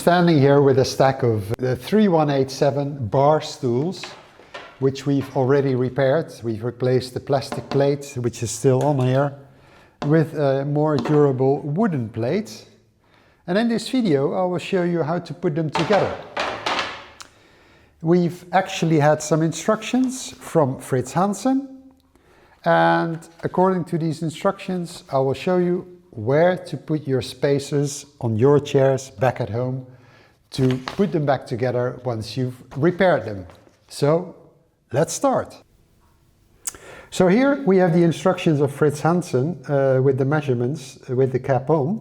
standing here with a stack of the 3187 bar stools, which we've already repaired. We've replaced the plastic plate, which is still on here, with a more durable wooden plate. And in this video I will show you how to put them together. We've actually had some instructions from Fritz Hansen, and according to these instructions I will show you where to put your spacers on your chairs back at home to put them back together once you've repaired them. So let's start. So here we have the instructions of Fritz Hansen with the measurements with the cap on.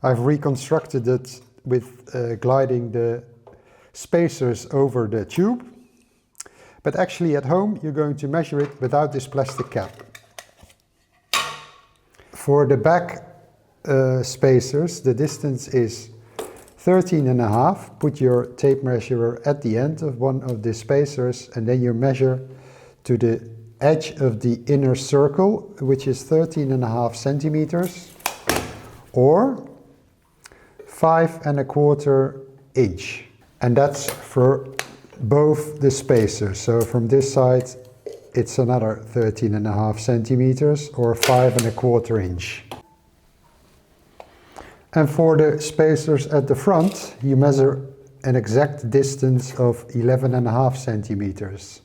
I've reconstructed it with gliding the spacers over the tube, but actually at home you're going to measure it without this plastic cap. For the back spacers, the distance is 13.5. Put your tape measure at the end of one of the spacers and then you measure to the edge of the inner circle, which is 13.5 centimeters or 5.25 inch. And that's for both the spacers. So from this side it's another 13.5 centimeters or 5.25 inch. And for the spacers at the front, you measure an exact distance of 11.5 centimeters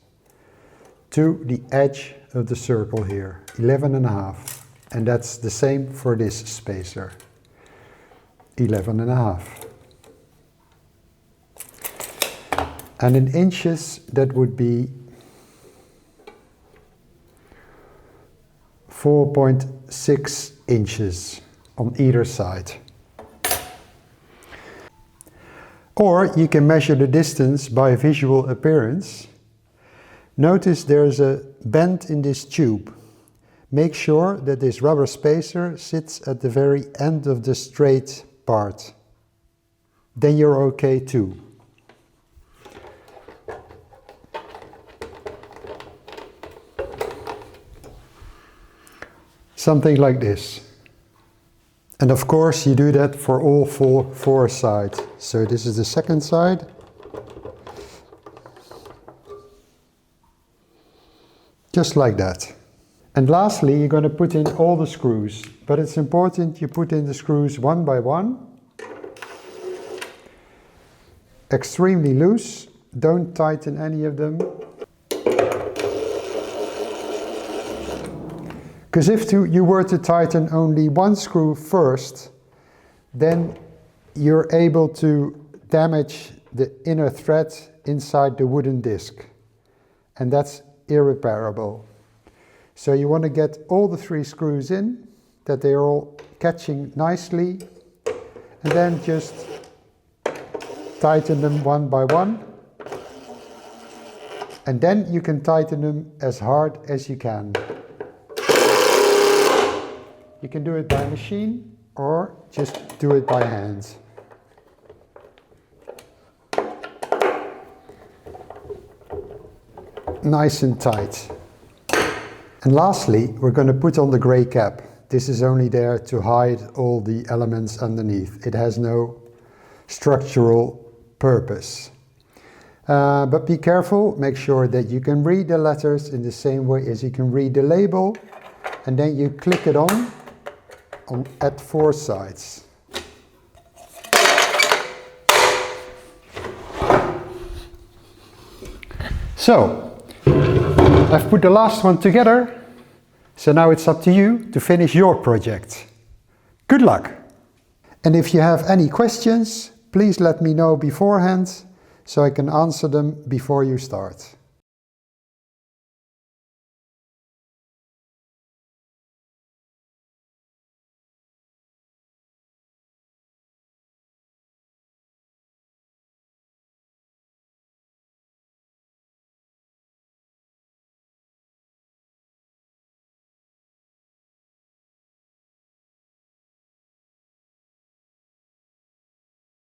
to the edge of the circle here, 11.5. And that's the same for this spacer, 11.5. And in inches, that would be 4.6 inches on either side. Or you can measure the distance by visual appearance. Notice there's a bend in this tube. Make sure that this rubber spacer sits at the very end of the straight part. Then you're okay too. Something like this. And of course you do that for all four sides. So this is the second side. Just like that. And lastly you're going to put in all the screws. But it's important you put in the screws one by one. Extremely loose. Don't tighten any of them. Because if you were to tighten only one screw first, then you're able to damage the inner thread inside the wooden disc. And that's irreparable. So you want to get all the 3 screws in, that they are all catching nicely, and then just tighten them one by one. And then you can tighten them as hard as you can. You can do it by machine or just do it by hand. Nice and tight. And lastly, we're going to put on the grey cap. This is only there to hide all the elements underneath. It has no structural purpose. But be careful, make sure that you can read the letters in the same way as you can read the label. And then you click it on at 4 sides. So, I've put the last one together, so now it's up to you to finish your project. Good luck! And if you have any questions, please let me know beforehand so I can answer them before you start.